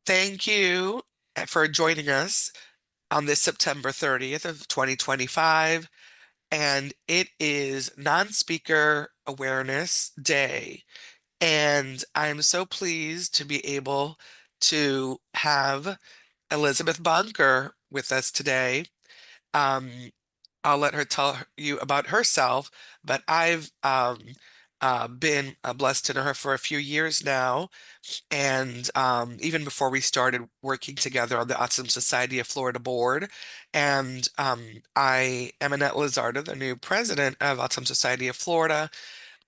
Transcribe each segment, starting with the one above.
Thank you for joining us on this September 30th of 2025. And it is Non-Speaker Awareness Day. And I'm so pleased to be able to have Elizabeth Bonker with us today. Um, I'll let her tell you about herself, but I've been blessed to know her for a few years now. And even before we started working together on the Autism Society of Florida board, and I am Annette Lizardo, the new president of Autism Society of Florida,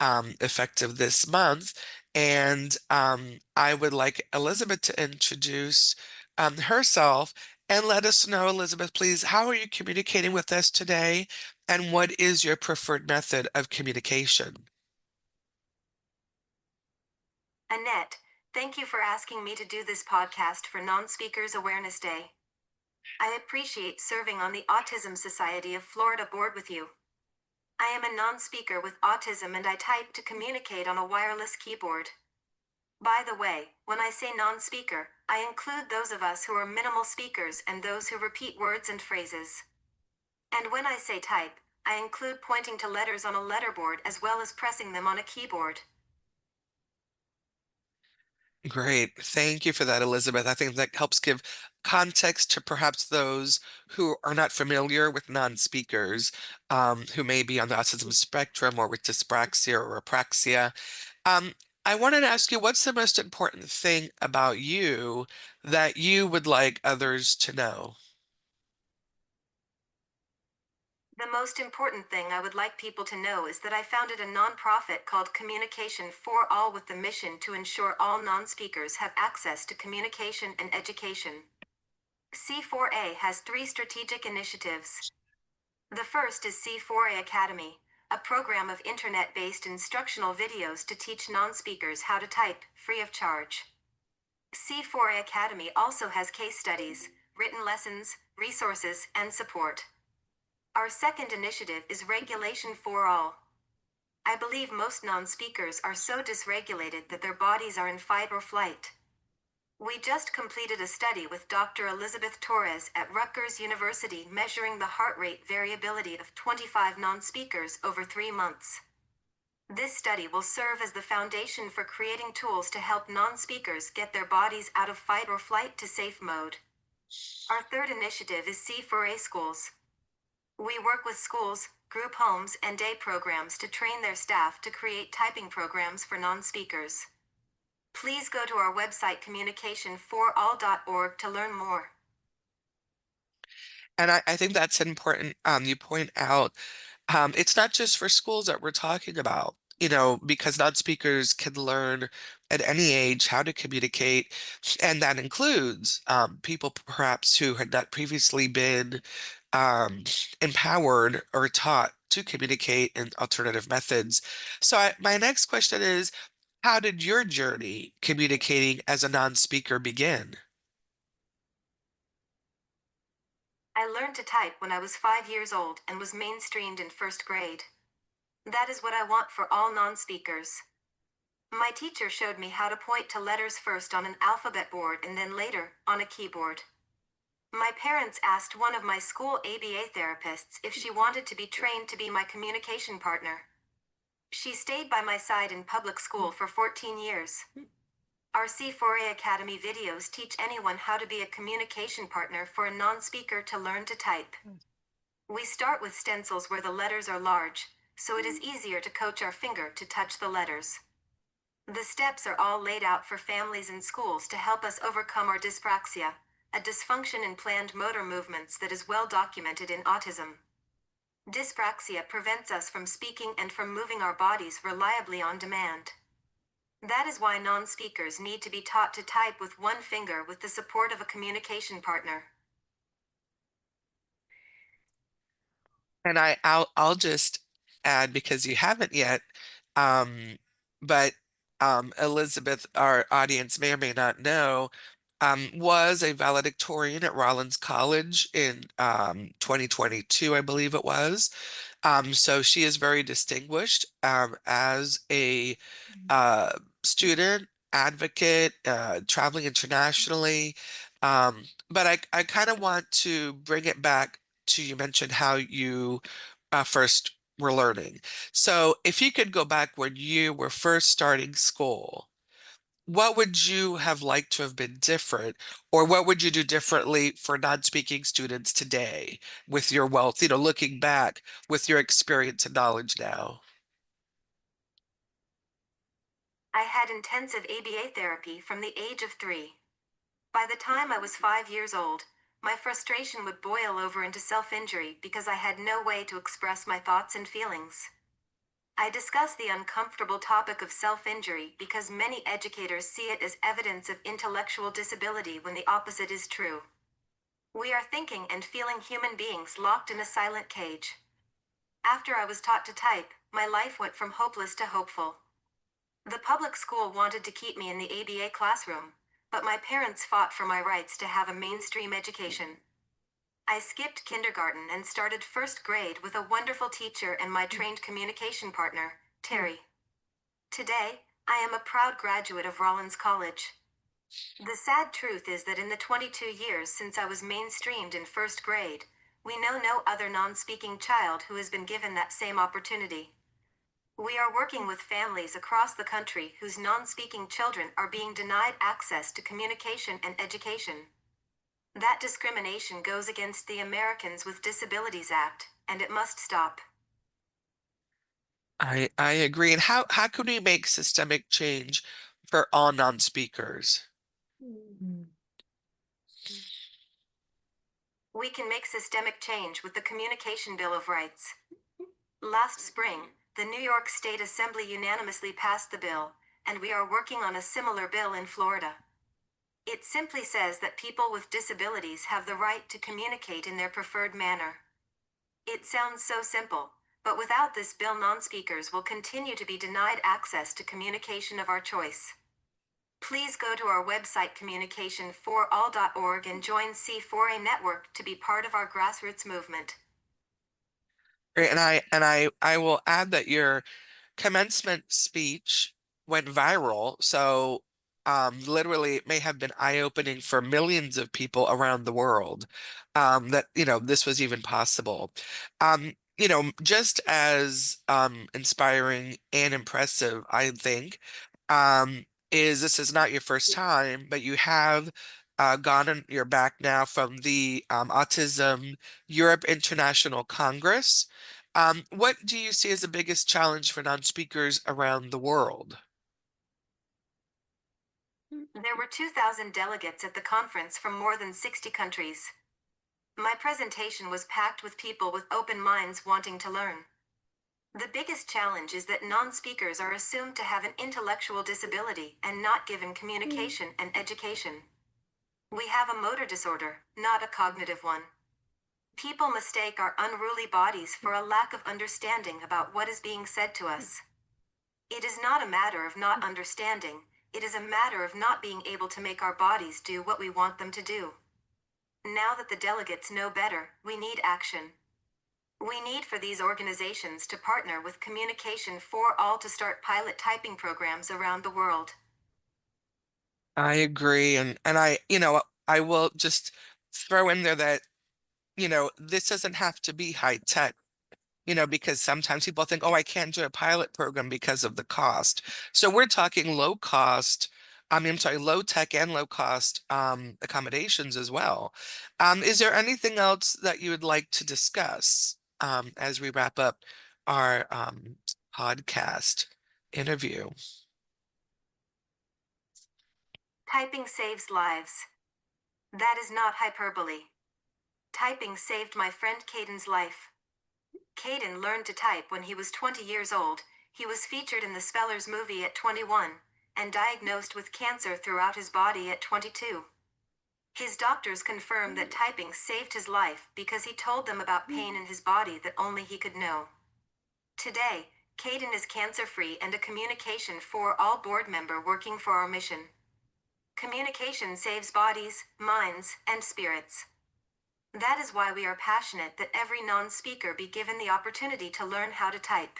effective this month. And I would like Elizabeth to introduce herself and let us know, Elizabeth, please, how are you communicating with us today? And what is your preferred method of communication? Annette, thank you for asking me to do this podcast for Non-Speakers Awareness Day. I appreciate serving on the Autism Society of Florida board with you. I am a non-speaker with autism and I type to communicate on a wireless keyboard. By the way, when I say non-speaker, I include those of us who are minimal speakers and those who repeat words and phrases. And when I say type, I include pointing to letters on a letterboard as well as pressing them on a keyboard. Great. Thank you for that, Elizabeth. I think that helps give context to perhaps those who are not familiar with non-speakers, who may be on the autism spectrum or with dyspraxia or apraxia. Um, I wanted to ask you, what's the most important thing about you that you would like others to know? The most important thing I would like people to know is that I founded a nonprofit called Communication for All with the mission to ensure all non-speakers have access to communication and education. C4A has three strategic initiatives. The first is C4A Academy, a program of internet-based instructional videos to teach non-speakers how to type, free of charge. C4A Academy also has case studies, written lessons, resources, and support. Our second initiative is Regulation for All. I believe most non-speakers are so dysregulated that their bodies are in fight or flight. We just completed a study with Dr. Elizabeth Torres at Rutgers University measuring the heart rate variability of 25 non-speakers over 3 months. This study will serve as the foundation for creating tools to help non-speakers get their bodies out of fight or flight to safe mode. Our third initiative is C4A Schools. We work with schools, group homes, and day programs to train their staff to create typing programs for non-speakers. Please go to our website communicationforall.org to learn more. And I think that's important. You point out it's not just for schools that we're talking about, because non-speakers can learn at any age how to communicate, and that includes people perhaps who had not previously been um, empowered or taught to communicate in alternative methods. So my next question is, how did your journey communicating as a non-speaker begin? I learned to type when I was 5 years old and was mainstreamed in first grade. That is what I want for all non-speakers. My teacher showed me how to point to letters first on an alphabet board and then later, on a keyboard. My parents asked one of my school ABA therapists if she wanted to be trained to be my communication partner. She stayed by my side in public school for 14 years. Our C4A Academy videos teach anyone how to be a communication partner for a non-speaker to learn to type. We start with stencils where the letters are large, so it is easier to coach our finger to touch the letters. The steps are all laid out for families and schools to help us overcome our dyspraxia, a dysfunction in planned motor movements that is well documented in autism. Dyspraxia prevents us from speaking and from moving our bodies reliably on demand. That is why non-speakers need to be taught to type with one finger with the support of a communication partner. And I'll just add because you haven't yet, um, but Elizabeth, our audience may or may not know, was a valedictorian at Rollins College in 2022, I believe it was. So she is very distinguished as a uh, student advocate, traveling internationally. But I kind of want to bring it back to you mentioned how you first were learning. So if you could go back when you were first starting school, what would you have liked to have been different, or what would you do differently for non-speaking students today with your wealth, looking back with your experience and knowledge now? I had intensive ABA therapy from the age of 3. By the time I was 5 years old, my frustration would boil over into self injury because I had no way to express my thoughts and feelings. I discuss the uncomfortable topic of self injury because many educators see it as evidence of intellectual disability when the opposite is true. We are thinking and feeling human beings locked in a silent cage. After I was taught to type, my life went from hopeless to hopeful. The public school wanted to keep me in the ABA classroom, but my parents fought for my rights to have a mainstream education. I skipped kindergarten and started first grade with a wonderful teacher and my trained communication partner, Terry. Today, I am a proud graduate of Rollins College. The sad truth is that in the 22 years since I was mainstreamed in first grade, we know no other non speaking child who has been given that same opportunity. We are working with families across the country whose non speaking children are being denied access to communication and education. That discrimination goes against the Americans with Disabilities Act, and it must stop. I agree. And how can we make systemic change for all non-speakers? We can make systemic change with the Communication Bill of Rights. Last spring, the New York State Assembly unanimously passed the bill, and we are working on a similar bill in Florida. It simply says that people with disabilities have the right to communicate in their preferred manner. It sounds so simple, but without this bill, non speakers will continue to be denied access to communication of our choice. Please go to our website communication4all.org and join C4A Network to be part of our grassroots movement. Right, and I will add that your commencement speech went viral, so literally it may have been eye-opening for millions of people around the world, that this was even possible. Just as inspiring and impressive, I think, is this is not your first time, but you have gone on your back now from the Autism Europe International Congress. What do you see as the biggest challenge for non-speakers around the world? There were 2,000 delegates at the conference from more than 60 countries. My presentation was packed with people with open minds wanting to learn. The biggest challenge is that non speakers are assumed to have an intellectual disability and not given communication and education. We have a motor disorder, not a cognitive one. People mistake our unruly bodies for a lack of understanding about what is being said to us. It is not a matter of not understanding, it is a matter of not being able to make our bodies do what we want them to do. Now that the delegates know better, we need action. We need for these organizations to partner with Communication for All to start pilot typing programs around the world. I agree, and I will just throw in there that, this doesn't have to be high tech. Because sometimes people think, oh, I can't do a pilot program because of the cost. So we're talking low cost, I'm sorry, low tech and low cost accommodations as well. Is there anything else that you would like to discuss as we wrap up our podcast interview? Typing saves lives. That is not hyperbole. Typing saved my friend Caden's life. Caden learned to type when he was 20 years old. He was featured in the Spellers movie at 21 and diagnosed with cancer throughout his body at 22. His doctors confirmed that typing saved his life because he told them about pain in his body that only he could know. Today, Caden is cancer-free and a Communication for All board member working for our mission. Communication saves bodies, minds, and spirits. That is why we are passionate that every non-speaker be given the opportunity to learn how to type.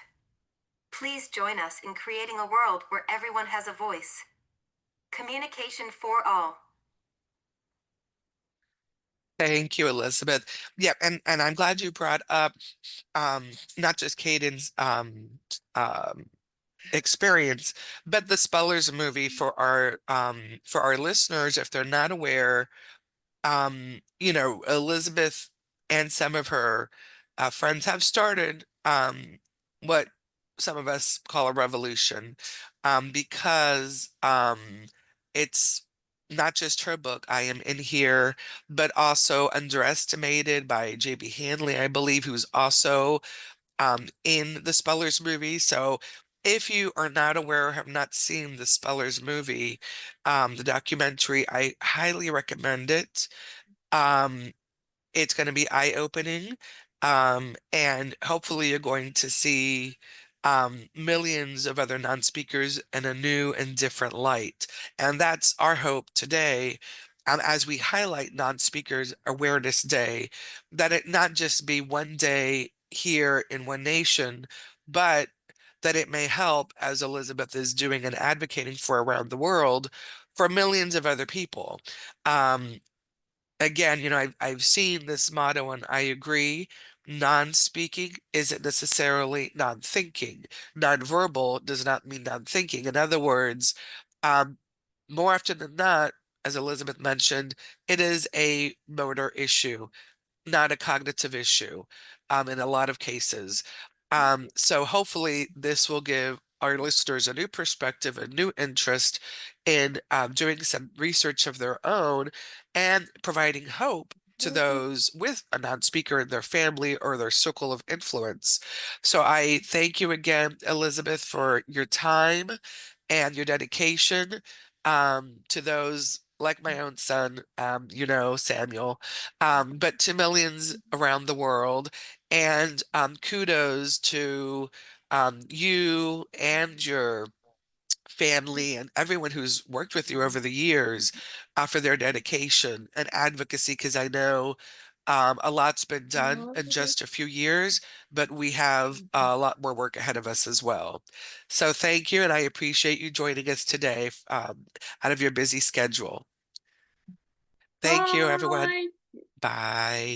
Please join us in creating a world where everyone has a voice. Communication for all. Thank you, Elizabeth. Yeah, and I'm glad you brought up um not just Caden's experience, but the Spellers movie for our listeners if they're not aware. Elizabeth and some of her friends have started what some of us call a revolution, because it's not just her book, I Am in Here, but also Underestimated by J.B. Handley, I believe, who's also in the Spellers movie. So if you are not aware or have not seen the Spellers movie, the documentary, I highly recommend it. Um, it's going to be eye-opening. And hopefully you're going to see millions of other non-speakers in a new and different light. And that's our hope today, as we highlight Non-Speakers Awareness Day, that it not just be one day here in one nation, but that it may help, as Elizabeth is doing and advocating for around the world, for millions of other people. Um, Again, I've seen this motto and I agree. Non-speaking isn't necessarily non-thinking. Non-verbal does not mean non-thinking. In other words, um, more often than not, as Elizabeth mentioned, it is a motor issue, not a cognitive issue, in a lot of cases. So hopefully this will give our listeners a new perspective, a new interest in doing some research of their own and providing hope to those with a non-speaker in their family or their circle of influence. So I thank you again, Elizabeth, for your time and your dedication to those like my own son, Samuel, but to millions around the world. And kudos to you and your family and everyone who's worked with you over the years for their dedication and advocacy, because I know a lot's been done in just a few years, but we have a lot more work ahead of us as well. So thank you, and I appreciate you joining us today out of your busy schedule. Thank you, everyone. Bye. Bye.